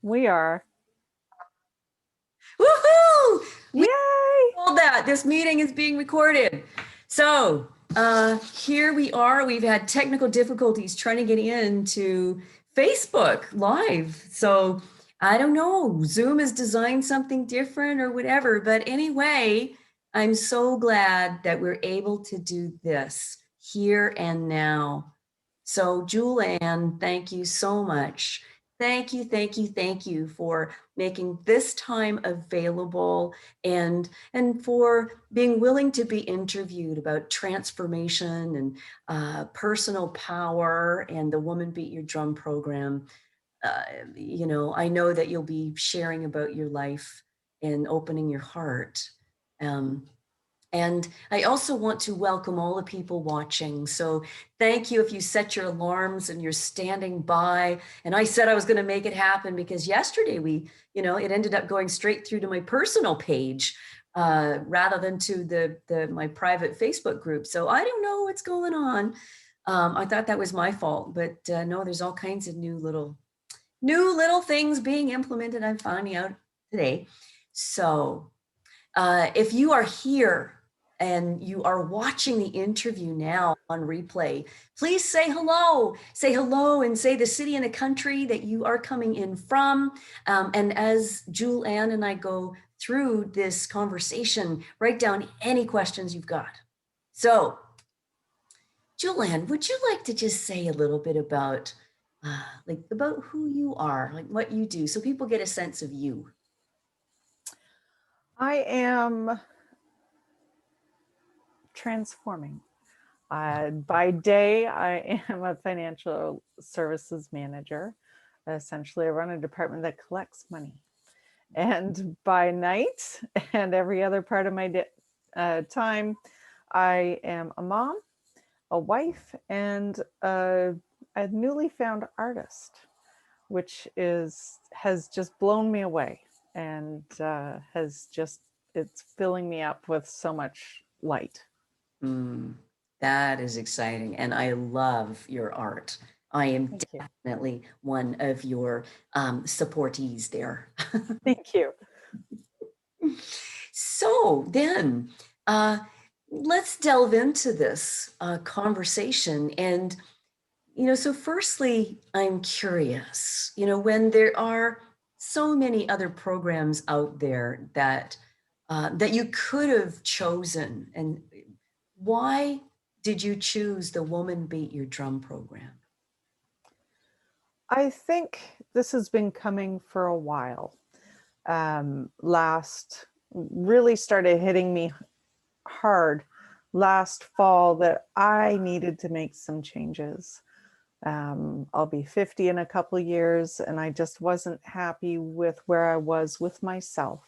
We are. Woohoo! We Yay! told that this meeting is being recorded. So here we are. We've had technical difficulties trying to get into Facebook Live. So I don't know, Zoom has designed something different or whatever. But anyway, I'm so glad that we're able to do this here and now. So Jule Anne, thank you so much. Thank you, thank you, thank you for making this time available and for being willing to be interviewed about transformation and personal power and the Woman Beat Your Drum program. I know that you'll be sharing about your life and opening your heart. And I also want to welcome all the people watching. So thank you if you set your alarms and you're standing by. And I said I was going to make it happen because yesterday it ended up going straight through to my personal page rather than to my private Facebook group. So I don't know what's going on. I thought that was my fault, but no, there's all kinds of new little things being implemented. I'm finding out today. So if you are here and you are watching the interview now on replay, please say hello and say the city and the country that you are coming in from. And as Jule Anne and I go through this conversation, write down any questions you've got. So Jule Anne, would you like to just say a little bit about who you are, like what you do, so people get a sense of you? I am transforming. By day, I am a financial services manager. Essentially, I run a department that collects money. And by night and every other part of my time, I am a mom, a wife, and a newly found artist, which has just blown me away and it's filling me up with so much light. That is exciting. And I love your art. I am definitely one of your supportees there. Thank you. So then let's delve into this conversation. And, so firstly, I'm curious, when there are so many other programs out there that you could have chosen, and why did you choose the Woman Beat Your Drum program? I think this has been coming for a while. Really started hitting me hard last fall that I needed to make some changes. I'll be 50 in a couple of years, and I just wasn't happy with where I was with myself.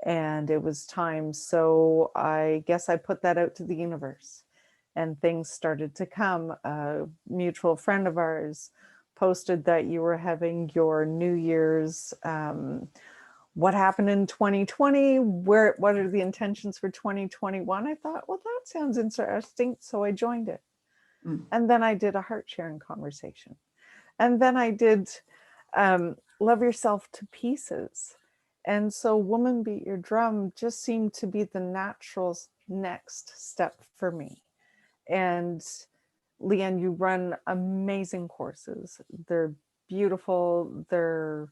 And it was time. So I guess I put that out to the universe and things started to come. A mutual friend of ours posted that you were having your New Year's, what happened in 2020? What are the intentions for 2021? I thought, well, that sounds interesting. So I joined it. And then I did a heart sharing conversation. And then I did Love Yourself to Pieces. And so Woman Beat Your Drum just seemed to be the natural next step for me. And Leanne, you run amazing courses. They're beautiful. They're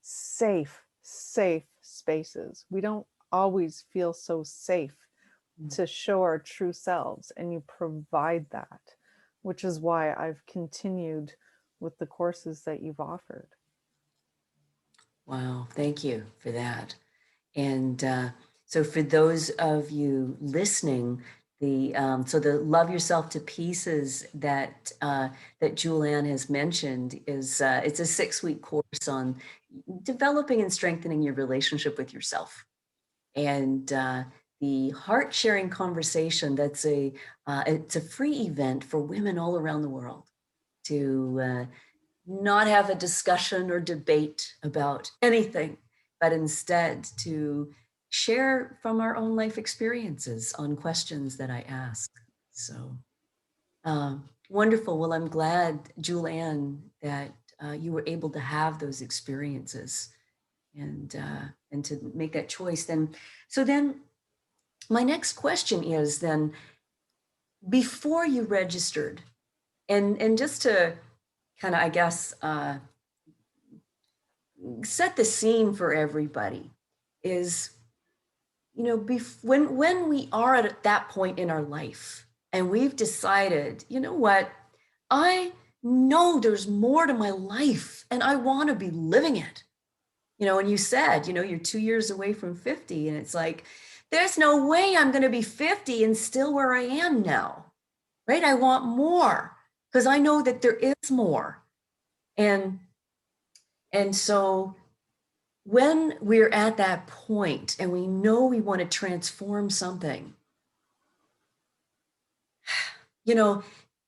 safe spaces. We don't always feel so safe to show our true selves, and you provide that, which is why I've continued with the courses that you've offered. Wow, thank you for that. And so for those of you listening, the Love Yourself to Pieces that Jule Anne has mentioned is it's a 6-week course on developing and strengthening your relationship with yourself. And the heart sharing conversation, it's a free event for women all around the world to not have a discussion or debate about anything, but instead to share from our own life experiences on questions that I ask. So wonderful. Well, I'm glad, Jule Anne, that you were able to have those experiences and to make that choice. Then my next question is then, before you registered, and just to kind of, I guess, set the scene for everybody, is, you know, when we are at that point in our life and we've decided, you know what, I know there's more to my life and I want to be living it. You know, and you said, you know, you're 2 years away from 50, and it's like, there's no way I'm going to be 50 and still where I am now, right? I want more because I know that there is more. And so when we're at that point and we know we want to transform something, you know,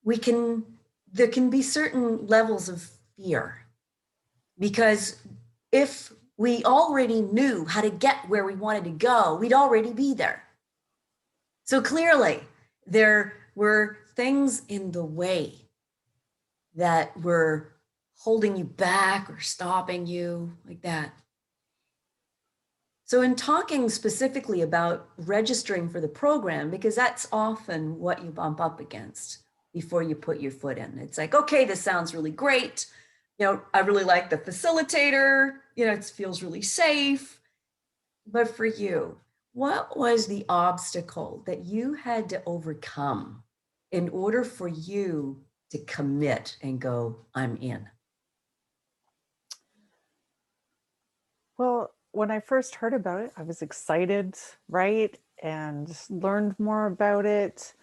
there can be certain levels of fear, because if we already knew how to get where we wanted to go, we'd already be there. So clearly, there were things in the way that were holding you back or stopping you, like that. So in talking specifically about registering for the program, because that's often what you bump up against before you put your foot in. It's like, okay, this sounds really great. You know, I really like the facilitator, you know, it feels really safe. But for you, what was the obstacle that you had to overcome in order for you to commit and go, I'm in? Well, when I first heard about it, I was excited, right? And learned more about it.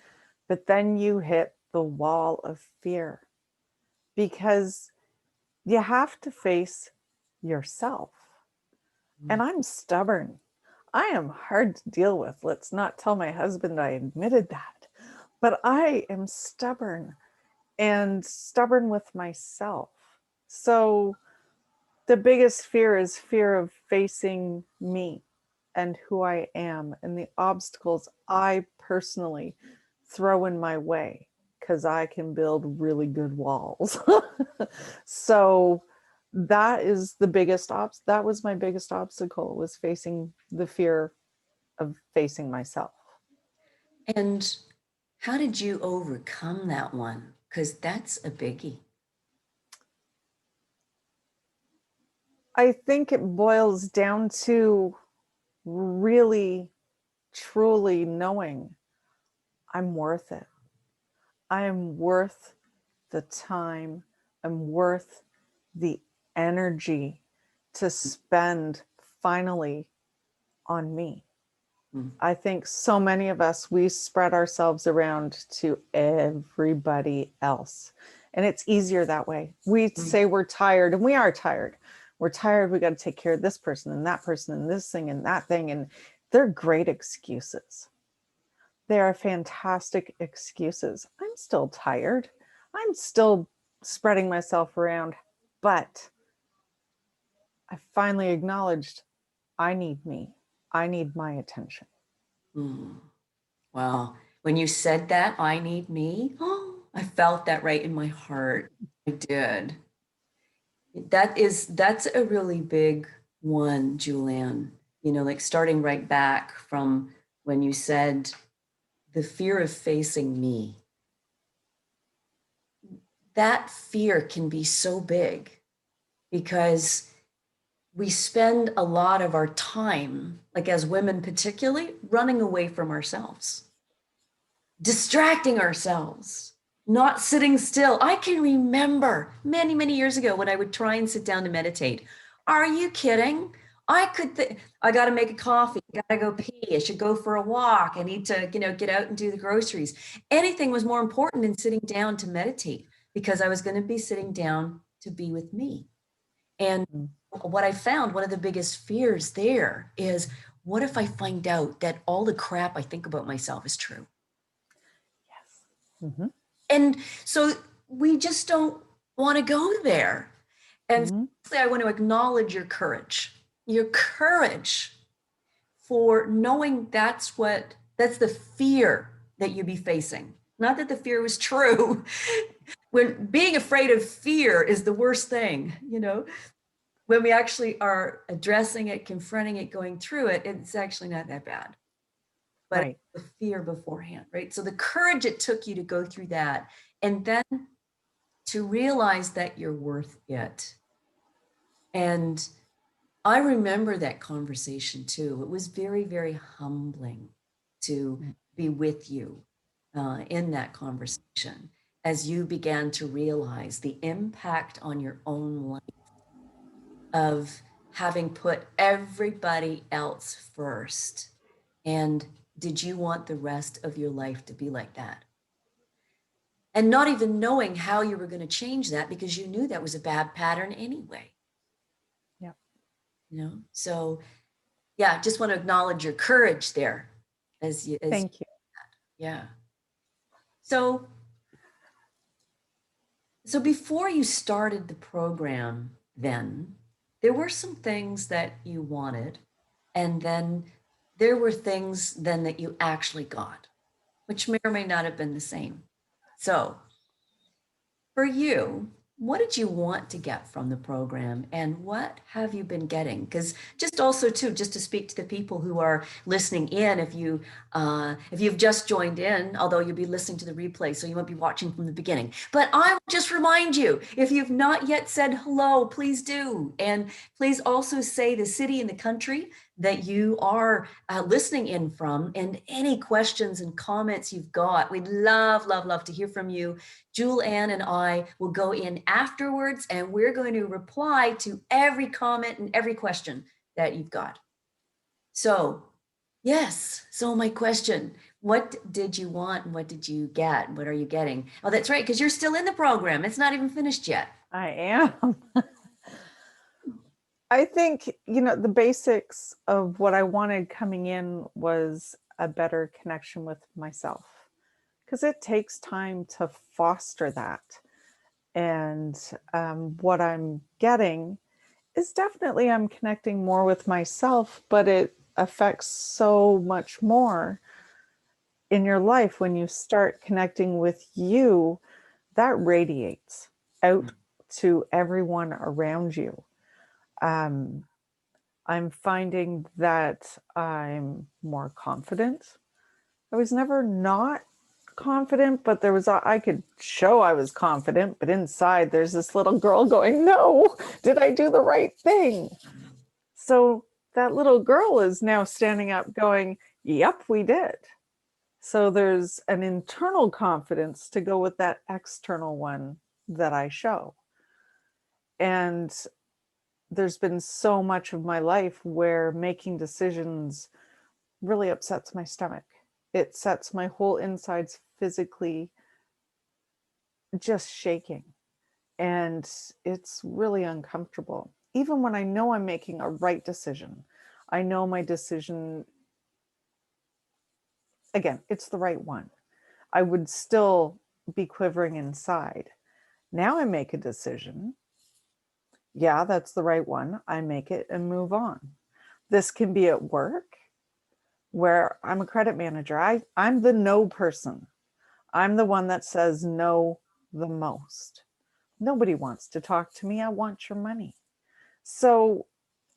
But then you hit the wall of fear, because you have to face yourself. And I'm stubborn. I am hard to deal with. Let's not tell my husband I admitted that. But I am stubborn, and stubborn with myself. So the biggest fear is fear of facing me and who I am and the obstacles I personally throw in my way, because I can build really good walls. So that is the biggest that was my biggest obstacle, was facing the fear of facing myself. And how did you overcome that one? Because that's a biggie. I think it boils down to really, truly knowing I'm worth it. I am worth the time. I'm worth the energy to spend finally on me. I think so many of us, we spread ourselves around to everybody else. And it's easier that way. We say we're tired, and we are tired. We're tired. We got to take care of this person and that person and this thing and that thing. And they're great excuses. They are fantastic excuses. I'm still tired. I'm still spreading myself around, but I finally acknowledged I need me. I need my attention. Wow. When you said that, I need me, oh, I felt that right in my heart. I did. That's a really big one, Jule Anne. You know, like starting right back from when you said the fear of facing me. That fear can be so big because we spend a lot of our time, like as women particularly, running away from ourselves, distracting ourselves, not sitting still. I can remember many, many years ago when I would try and sit down to meditate. Are you kidding? I got to make a coffee. I got to go pee. I should go for a walk. I need to, you know, get out and do the groceries. Anything was more important than sitting down to meditate, because I was going to be sitting down to be with me. And what I found, one of the biggest fears there is, what if I find out that all the crap I think about myself is true? Yes. Mm-hmm. And so we just don't want to go there. And I want to acknowledge your courage for knowing that's the fear that you be facing. Not that the fear was true. When being afraid of fear is the worst thing, you know, when we actually are addressing it, confronting it, going through it, it's actually not that bad. But Right. the fear beforehand, right? So the courage it took you to go through that, and then to realize that you're worth it. And I remember that conversation too. It was very, very humbling to be with you in that conversation as you began to realize the impact on your own life of having put everybody else first. And did you want the rest of your life to be like that? And not even knowing how you were going to change that because you knew that was a bad pattern anyway. Yeah. You know, so yeah, just want to acknowledge your courage there as Thank you. yeah. So so before you started the program, then there were some things that you wanted, and then there were things then that you actually got, which may or may not have been the same. So for you, what did you want to get from the program and what have you been getting? Because just also too, just to speak to the people who are listening in, if you've just joined in, although you'll be listening to the replay, so you won't be watching from the beginning. But I will just remind you, if you've not yet said hello, please do. And please also say the city and the country that you are listening in from, and any questions and comments you've got. We'd love, love, love to hear from you. Jule Anne and I will go in afterwards, and we're going to reply to every comment and every question that you've got. So, yes. So my question, what did you want and what did you get? What are you getting? Oh, that's right, because you're still in the program. It's not even finished yet. I am. I think, the basics of what I wanted coming in was a better connection with myself, because it takes time to foster that. And what I'm getting is definitely I'm connecting more with myself, but it affects so much more in your life when you start connecting with you. That radiates out to everyone around you. I'm finding that I'm more confident. I was never not confident, but I could show I was confident, but inside there's this little girl going, no, did I do the right thing? So that little girl is now standing up going, yep, we did. So there's an internal confidence to go with that external one that I show. And there's been so much of my life where making decisions really upsets my stomach. It sets my whole insides physically just shaking. And it's really uncomfortable. Even when I know I'm making a right decision, I know my decision, again, it's the right one. I would still be quivering inside. Now I make a decision. Yeah, that's the right one. I make it and move on. This can be at work where I'm a credit manager. I'm the no person. I'm the one that says no the most. Nobody wants to talk to me. I want your money. So,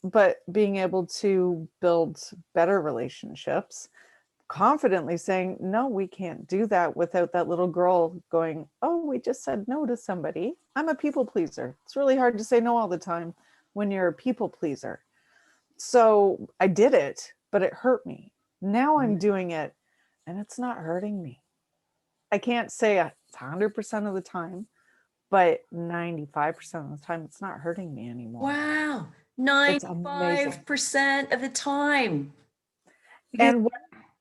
but being able to build better relationships, confidently saying, no, we can't do that without that little girl going, oh, we just said no to somebody. I'm a people pleaser. It's really hard to say no all the time when you're a people pleaser. So I did it, but it hurt me. Now I'm doing it and it's not hurting me. I can't say it's 100% of the time, but 95% of the time, it's not hurting me anymore. Wow. It's amazing. 95% of the time. Because, And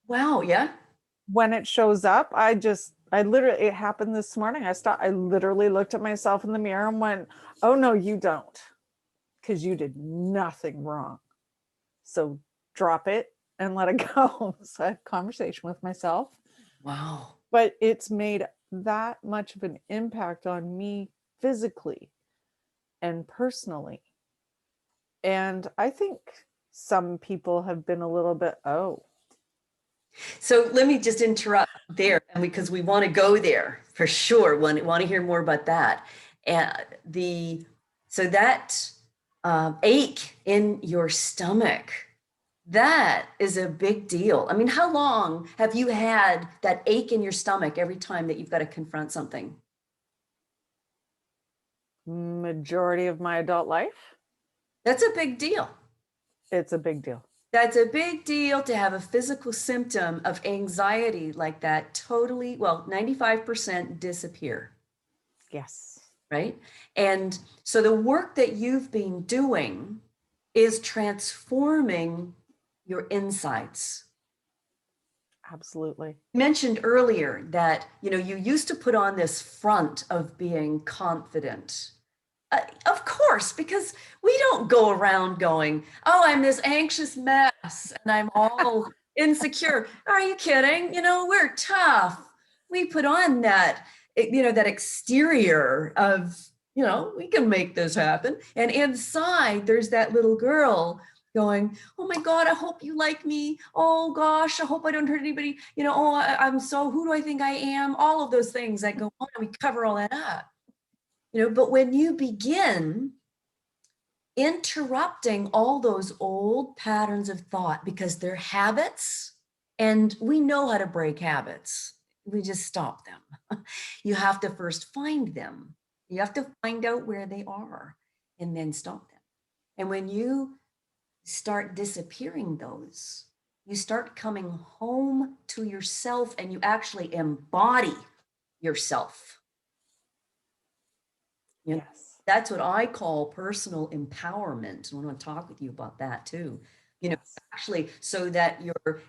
wow, yeah. when it shows up, I literally, it happened this morning. I literally looked at myself in the mirror and went, oh no, you don't, because you did nothing wrong. So drop it and let it go. So I had a conversation with myself. Wow. But it's made that much of an impact on me physically and personally. And I think some people have been a little bit, oh. So let me just interrupt there, and because we want to go there for sure. Want to hear more about that. And so that ache in your stomach, that is a big deal. I mean, how long have you had that ache in your stomach every time that you've got to confront something? Majority of my adult life, That's a big deal. it's a big deal. That's a big deal to have a physical symptom of anxiety like that totally, well, 95% disappear, Yes, right? And so the work that you've been doing is transforming your insights. absolutely. You mentioned earlier that, you used to put on this front of being confident. Of course, because we don't go around going, oh, I'm this anxious mess and I'm all insecure. Are you kidding? We're tough. We put on that exterior of, we can make this happen. And inside, there's that little girl going, oh my God, I hope you like me. Oh gosh, I hope I don't hurt anybody. I'm so, who do I think I am? All of those things that go on, and we cover all that up. But when you begin interrupting all those old patterns of thought, because they're habits, and we know how to break habits, we just stop them. You have to first find them. You have to find out where they are and then stop them. And when you start disappearing those, you start coming home to yourself and you actually embody yourself. Yes. That's what I call personal empowerment. I want to talk with you about that too. Yes. Actually, so that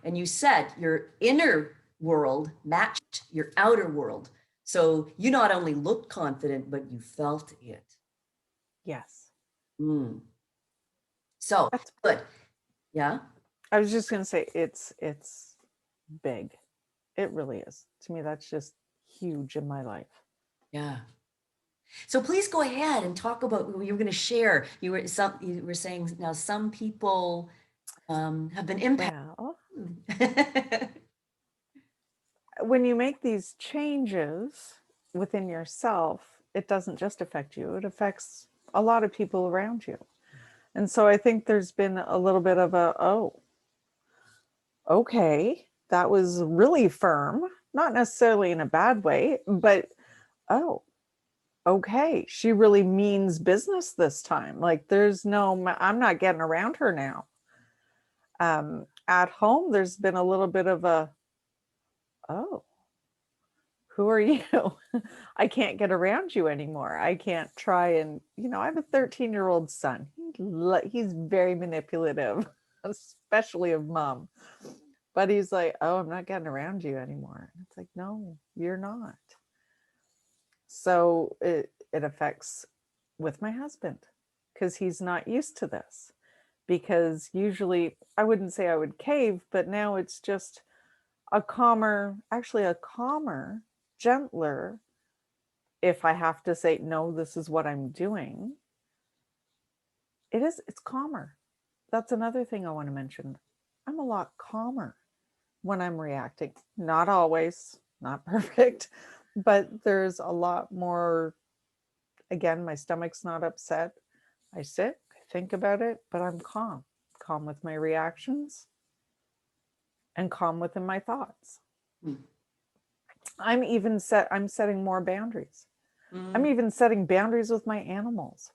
and you said your inner world matched your outer world. So you not only looked confident, but you felt it. Yes. Mm. So That's good. Yeah. I was just going to say it's big. It really is. To me, that's just huge in my life. Yeah. So please go ahead and talk about what you were going to share. You were saying now some people have been impacted. Well, when you make these changes within yourself, it doesn't just affect you, it affects a lot of people around you. And so I think there's been a little bit of oh, okay, that was really firm, not necessarily in a bad way, but oh, okay, she really means business this time. Like I'm not getting around her now. At home, there's been a little bit of oh, who are you? I can't get around you anymore. I can't try and, I have a 13-year-old son. He's very manipulative, especially of mom. But he's like, oh, I'm not getting around you anymore. It's like, no, you're not. So it affects with my husband because he's not used to this. Because usually I wouldn't say I would cave, but now it's just a calmer, gentler, if I have to say, no, this is what I'm doing, it's calmer. That's another thing I want to mention. I'm a lot calmer when I'm reacting. Not always, not perfect, but there's a lot more. Again, my stomach's not upset. I sit, I think about it, but I'm calm with my reactions and calm within my thoughts. Mm. I'm setting more boundaries. I'm even setting boundaries with my animals.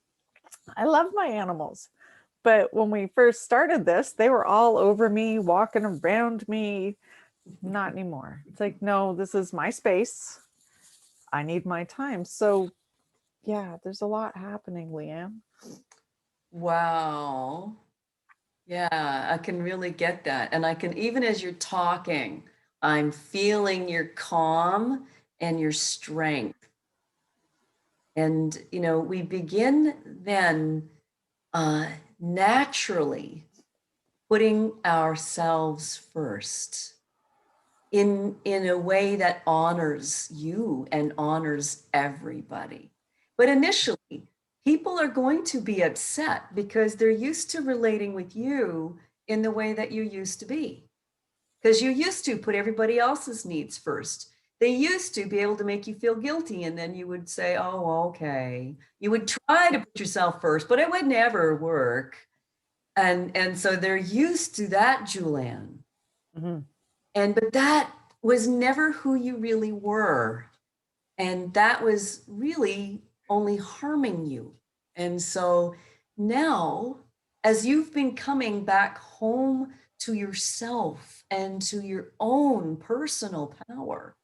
I love my animals. But when we first started this, they were all over me, walking around me. Not anymore. It's like, no, this is my space. I need my time. So yeah, there's a lot happening, Leanne. Wow. Yeah, I can really get that. And I can, even as you're talking, I'm feeling your calm and your strength. And, we begin then naturally putting ourselves first in a way that honors you and honors everybody. But initially, people are going to be upset because they're used to relating with you in the way that you used to be. because you used to put everybody else's needs first. They used to be able to make you feel guilty, and then you would say, oh, okay. You would try to put yourself first, but it would never work. And so they're used to that, Jule Anne. Mm-hmm. But that was never who you really were. And that was really only harming you. And so now, as you've been coming back home to yourself and to your own personal power,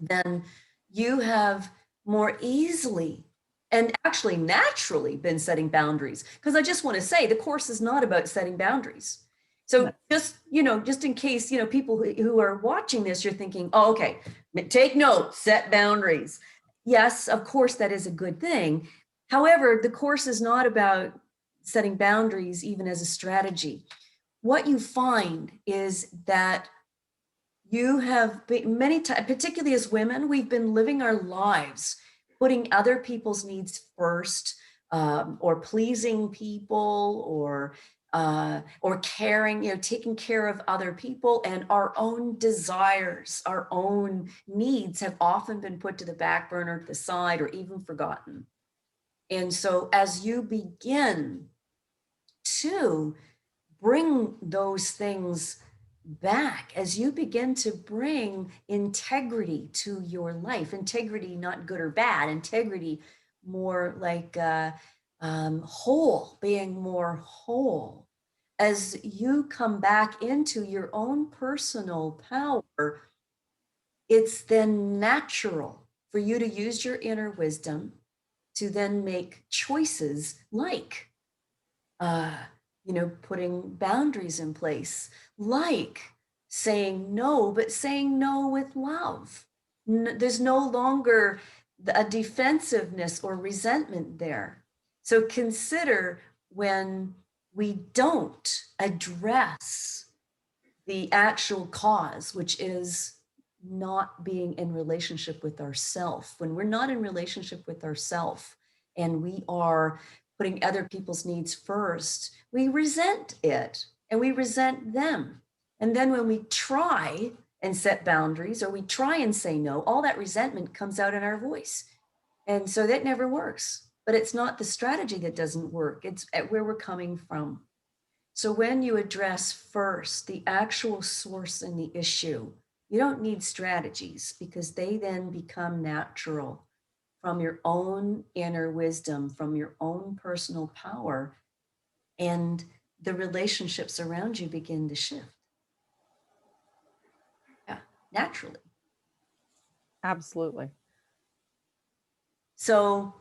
then you have more easily and actually naturally been setting boundaries. Because I just want to say the course is not about setting boundaries. So No. just in case, people who are watching this, you're thinking, oh, okay, take note, set boundaries. Yes, of course, that is a good thing. However, the course is not about setting boundaries even as a strategy. What you find is that you have been many times, particularly as women, we've been living our lives putting other people's needs first, or pleasing people, or caring, taking care of other people, and our own desires, our own needs have often been put to the back burner, to the side, or even forgotten. And so as you begin to bring those things back, as you begin to bring integrity to your life, integrity, not good or bad, integrity more like whole, being more whole, as you come back into your own personal power, it's then natural for you to use your inner wisdom to then make choices like uh, putting boundaries in place, like saying no, but saying no with love. There's no longer a defensiveness or resentment there. So consider when we don't address the actual cause, which is not being in relationship with ourself. When we're not in relationship with ourself and we are putting other people's needs first, we resent it and we resent them. And then when we try and set boundaries or we try and say no, all that resentment comes out in our voice. And so that never works. But it's not the strategy that doesn't work, it's at where we're coming from. So when you address first the actual source and the issue, you don't need strategies because they then become natural from your own inner wisdom, from your own personal power, and the relationships around you begin to shift. Yeah, naturally. Absolutely. So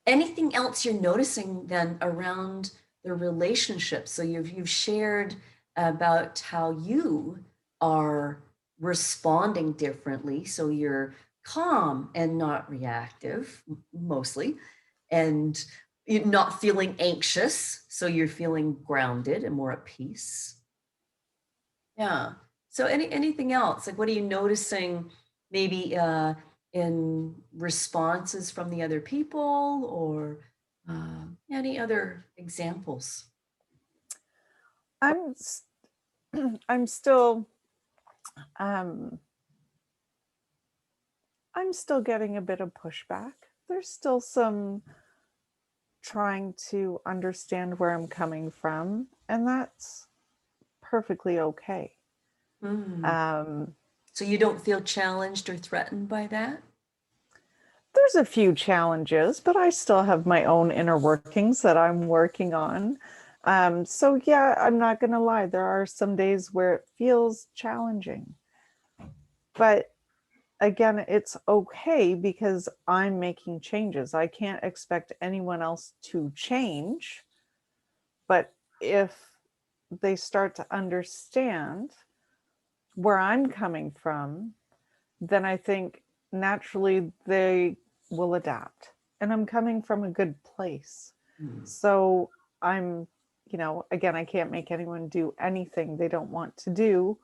anything else you're noticing then around the relationship? So you've shared about how you are responding differently. So you're calm and not reactive, mostly, and you're not feeling anxious. So you're feeling grounded and more at peace. Yeah. So anything else? Like, what are you noticing? Maybe in responses from the other people, or any other examples? I'm s- I'm still um I'm still getting a bit of pushback. There's still some trying to understand where I'm coming from, and that's perfectly okay. Mm. Um, So you don't feel challenged or threatened by that? there's a few challenges, but I still have my own inner workings that I'm working on. So yeah, I'm not going to lie. There are some days where it feels challenging, but again, it's okay because I'm making changes. I can't expect anyone else to change, but if they start to understand where I'm coming from, then I think naturally they will adapt. And I'm coming from a good place. Mm. So I'm, again, I can't make anyone do anything they don't want to do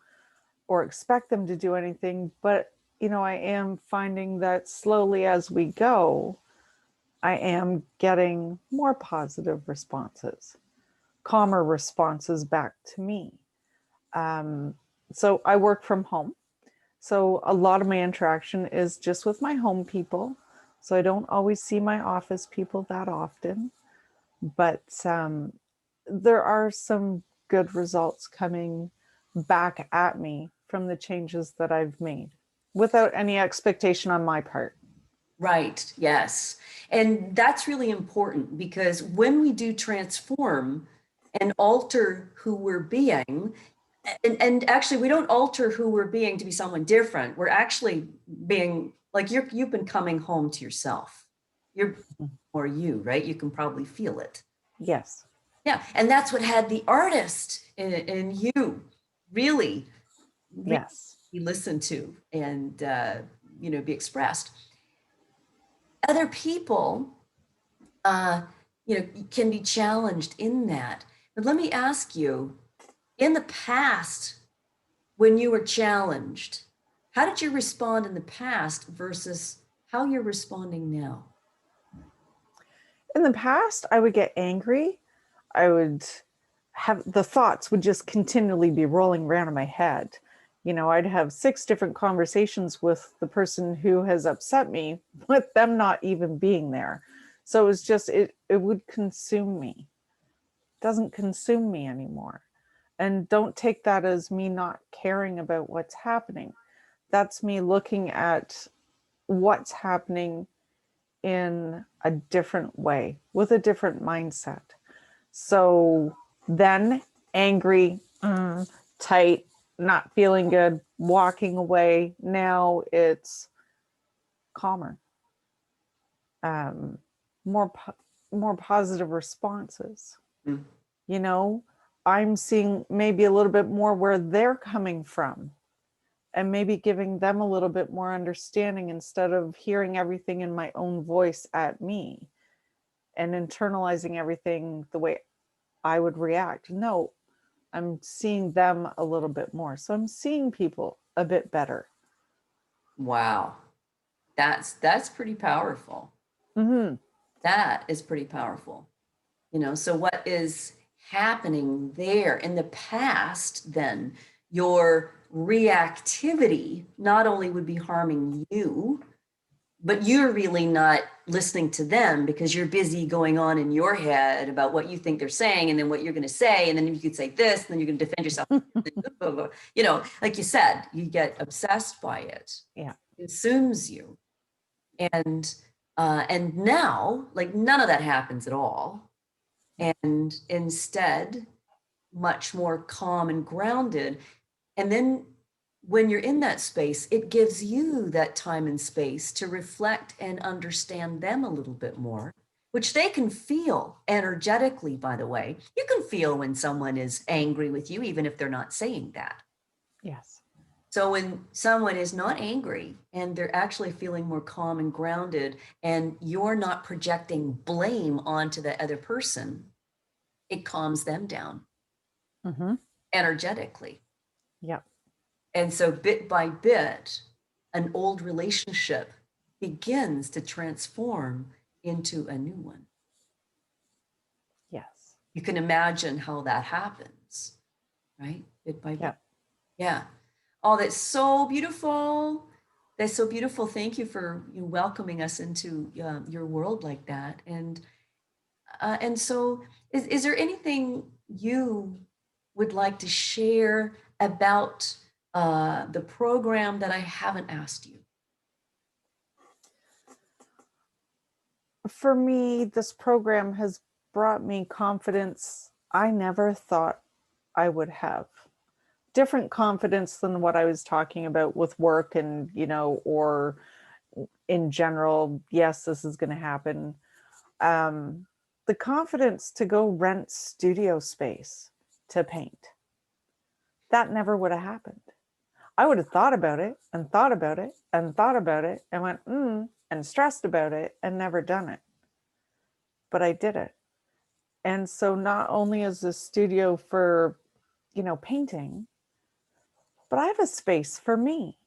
or expect them to do anything. But, I am finding that slowly as we go, I am getting more positive responses, calmer responses back to me. So I work from home. So a lot of my interaction is just with my home people. So I don't always see my office people that often, but there are some good results coming back at me from the changes that I've made without any expectation on my part. Right, yes. And that's really important because when we do transform and alter who we're being, and actually we don't alter who we're being to be someone different. We're actually being like you've been coming home to yourself. You're or you, right? You can probably feel it. Yes. Yeah. And that's what had the artist in you really, really Yes. be listened to and be expressed. Other people can be challenged in that. But let me ask you, in the past, when you were challenged, how did you respond in the past versus how you're responding now? In the past, I would get angry. I would have the thoughts would just continually be rolling around in my head. I'd have 6 different conversations with the person who has upset me, with them not even being there. So it was just, it would consume me. It doesn't consume me anymore. And don't take that as me not caring about what's happening. That's me looking at what's happening in a different way with a different mindset. So then angry, tight, not feeling good, walking away. Now it's calmer, um, more positive responses. Mm. You know, I'm seeing maybe a little bit more where they're coming from, and maybe giving them a little bit more understanding instead of hearing everything in my own voice at me and internalizing everything the way I would react. No, I'm seeing them a little bit more. So I'm seeing people a bit better. Wow. That's pretty powerful. Mm-hmm. That is pretty powerful. So what is happening there in the past then? Your reactivity not only would be harming you, but you're really not listening to them because you're busy going on in your head about what you think they're saying and then what you're going to say. And then you could say this, and then you're going to defend yourself. Like you said, you get obsessed by it. Yeah. It consumes you. And now, like, none of that happens at all. And instead, much more calm and grounded. And then when you're in that space, it gives you that time and space to reflect and understand them a little bit more, which they can feel energetically, by the way. You can feel when someone is angry with you, even if they're not saying that. Yes. So when someone is not angry and they're actually feeling more calm and grounded, and you're not projecting blame onto the other person, it calms them down Mm-hmm. energetically. Yep. And so bit by bit, an old relationship begins to transform into a new one. Yes. You can imagine how that happens, right? Bit by bit. Yep. Yeah. Oh, that's so beautiful. That's so beautiful. Thank you for welcoming us into your world like that. And so, is there anything you would like to share about the program that I haven't asked you? For me, this program has brought me confidence I never thought I would have. Different confidence than what I was talking about with work and, or in general, yes, this is going to happen. The confidence to go rent studio space to paint. That never would have happened. I would have thought about it and thought about it and thought about it and went, and stressed about it and never done it. But I did it. And so not only is the studio for, painting, but I have a space for me.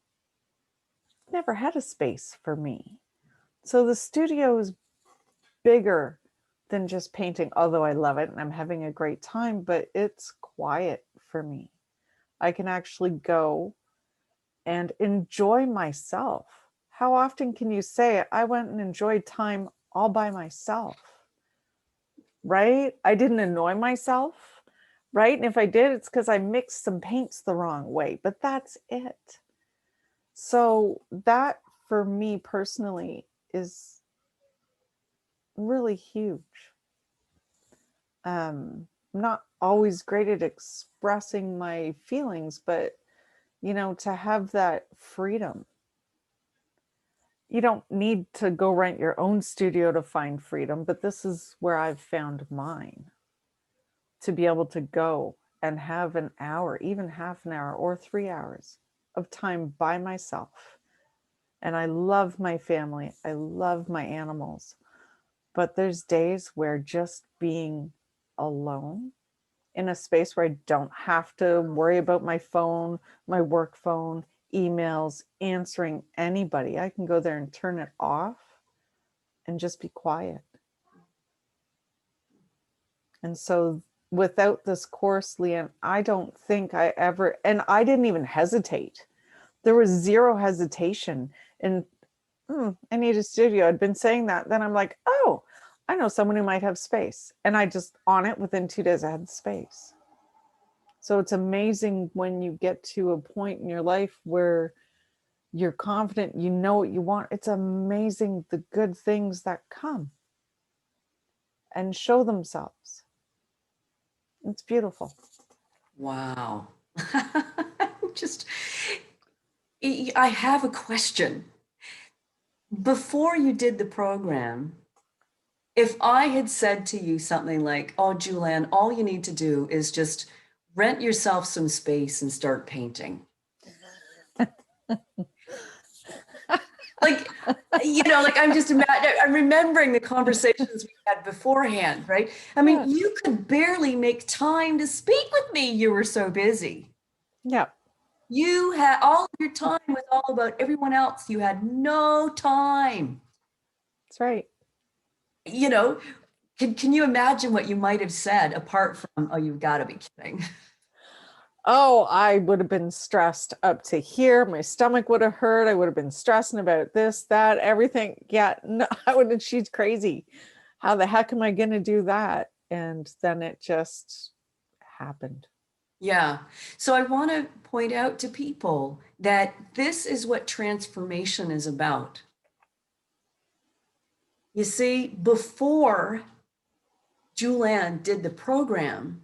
Never had a space for me. So the studio is bigger than just painting, although I love it and I'm having a great time, but it's quiet for me. I can actually go and enjoy myself. How often can you say, I went and enjoyed time all by myself? Right? I didn't annoy myself, right? And if I did, it's because I mixed some paints the wrong way, but that's it. So that for me personally is really huge. I'm not always great at expressing my feelings, but to have that freedom. You don't need to go rent your own studio to find freedom, but this is where I've found mine. To be able to go and have an hour, even half an hour or 3 hours of time by myself. And I love my family. I love my animals. But there's days where just being alone in a space where I don't have to worry about my phone, my work phone, emails, answering anybody. I can go there and turn it off and just be quiet. And so without this course, Leanne, I don't think I ever, and I didn't even hesitate. There was zero hesitation in, I need a studio. I'd been saying that. Then I'm like, oh, I know someone who might have space. And I just, on it, within 2 days, I had the space. So it's amazing when you get to a point in your life where you're confident, you know what you want. It's amazing the good things that come and show themselves. It's beautiful. Wow. Just, I have a question. Before you did the program, if I had said to you something like, oh, Jule Anne, all you need to do is just rent yourself some space and start painting. Like, I'm remembering the conversations we had beforehand, right? I mean, Yeah. you could barely make time to speak with me. You were so busy. Yeah. You had all of your time was all about everyone else. You had no time. That's right. Can you imagine what you might have said apart from, oh, you've got to be kidding? Oh, I would have been stressed up to here. My stomach would have hurt. I would have been stressing about this, that, everything. Yeah, no, I would have, she's crazy. How the heck am I going to do that? And then it just happened. Yeah. So I want to point out to people that this is what transformation is about. You see, before Jule Anne did the program,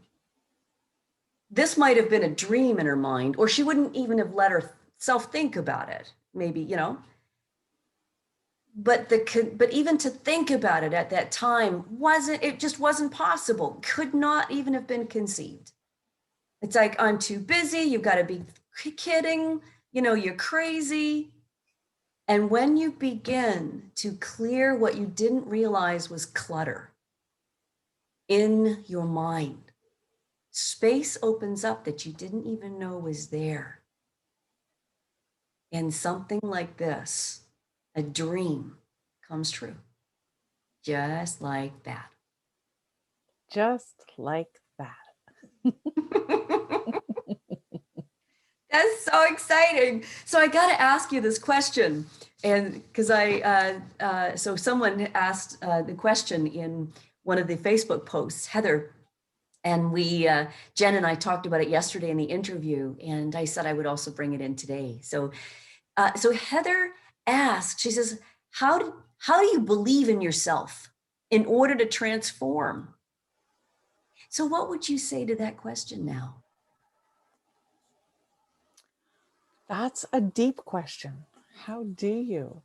this might have been a dream in her mind, or she wouldn't even have let herself think about it. Maybe, but even to think about it at that time it just wasn't possible. Could not even have been conceived. It's like, I'm too busy. You've got to be kidding. You're crazy. And when you begin to clear what you didn't realize was clutter in your mind, space opens up that you didn't even know was there. And something like this, a dream, comes true. Just like that. Just like that. That's so exciting. So I got to ask you this question. And because so someone asked the question in one of the Facebook posts, Heather, and Jen and I talked about it yesterday in the interview, and I said I would also bring it in today. So Heather asked, she says, how do you believe in yourself in order to transform? So what would you say to that question now? That's a deep question. How do you?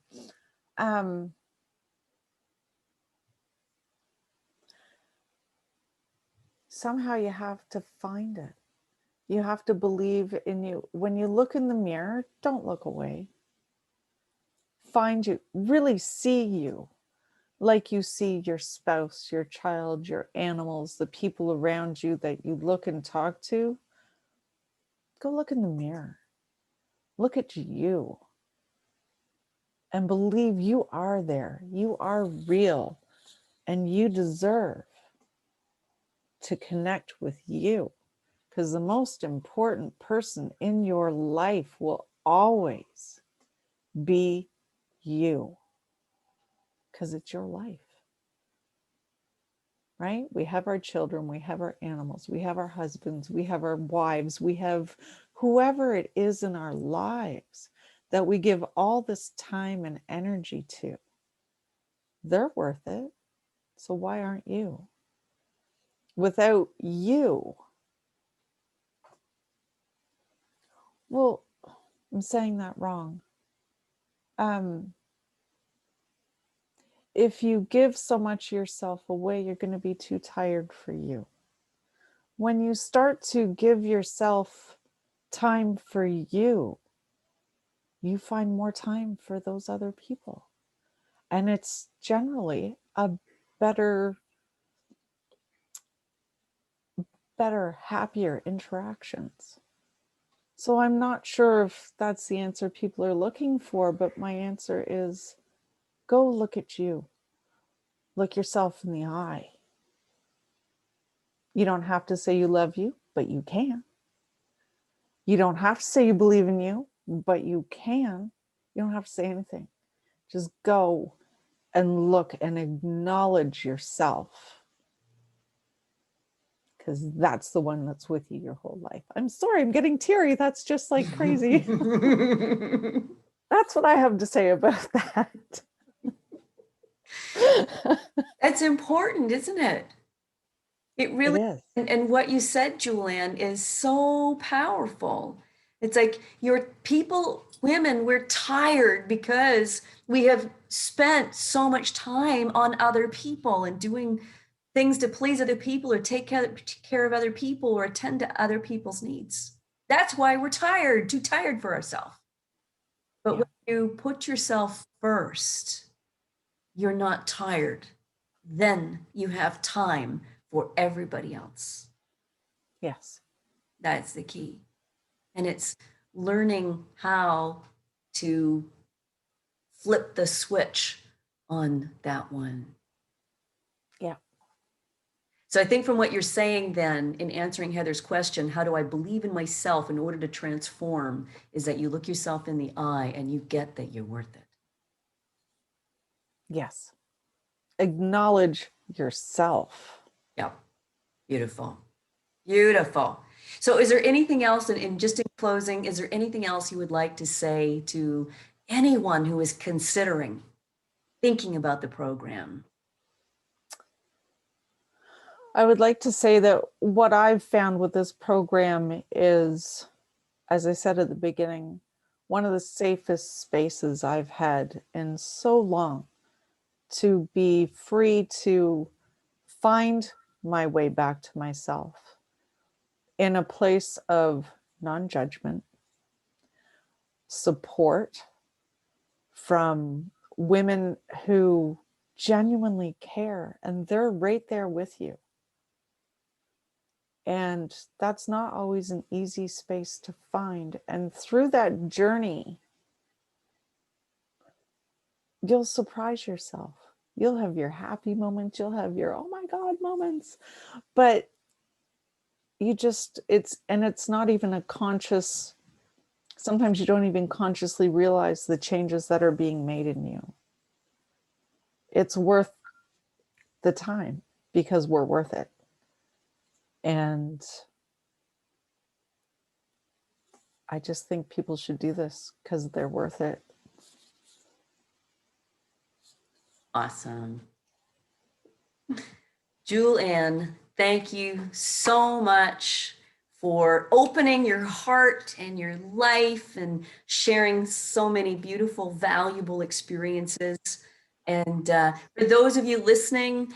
Somehow you have to find it. You have to believe in you. When you look in the mirror, don't look away. Find you, really see you like you see your spouse, your child, your animals, the people around you that you look and talk to. Go look in the mirror. Look at you and believe you are there. You are real and you deserve to connect with you because the most important person in your life will always be you, because it's your life. Right? We have our children, we have our animals, we have our husbands, we have our wives, we have whoever it is in our lives that we give all this time and energy to. They're worth it. So why aren't you? Without you, well, I'm saying that wrong. If you give so much yourself away, you're going to be too tired for you. When you start to give yourself time for you, you find more time for those other people. And it's generally a better, happier interactions. So I'm not sure if that's the answer people are looking for, but my answer is go look at you. Look yourself in the eye. You don't have to say you love you, but you can. You don't have to say you believe in you, but you can. You don't have to say anything. Just go and look and acknowledge yourself, because that's the one that's with you your whole life. I'm sorry, I'm getting teary. That's just like crazy. That's what I have to say about that. That's important, isn't it? It really is. And what you said, Jule Anne, is so powerful. It's like your people, women, we're tired because we have spent so much time on other people and doing things to please other people or take care of other people or attend to other people's needs. That's why we're tired, too tired for ourselves. But when you put yourself first, you're not tired. Then you have time for everybody else. Yes. That's the key. And it's learning how to flip the switch on that one. Yeah. So I think from what you're saying then, in answering Heather's question, how do I believe in myself in order to transform, is that you look yourself in the eye and you get that you're worth it. Yes. Acknowledge yourself. Yeah. Beautiful. Beautiful. So is there anything else, and just in closing, is there anything else you would like to say to anyone who is considering thinking about the program? I would like to say that what I've found with this program is, as I said at the beginning, one of the safest spaces I've had in so long, to be free to find my way back to myself in a place of non-judgment, support from women who genuinely care, and they're right there with you. And that's not always an easy space to find. And through that journey, you'll surprise yourself. You'll have your happy moments. You'll have your, oh my God moments. But you just, it's not even a conscious, sometimes you don't even consciously realize the changes that are being made in you. It's worth the time because we're worth it. And I just think people should do this because they're worth it. Awesome. Jule Anne, thank you so much for opening your heart and your life and sharing so many beautiful, valuable experiences. And for those of you listening,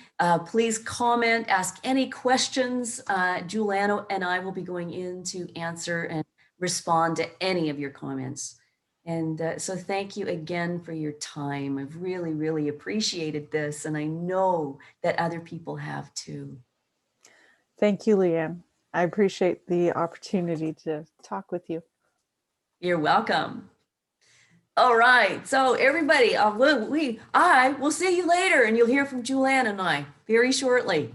please comment, ask any questions. Jule Anne and I will be going in to answer and respond to any of your comments. And so thank you again for your time. I've really, really appreciated this. And I know that other people have too. Thank you, Leanne. I appreciate the opportunity to talk with you. You're welcome. All right. So everybody, I will see you later, and you'll hear from Jule Anne and I very shortly.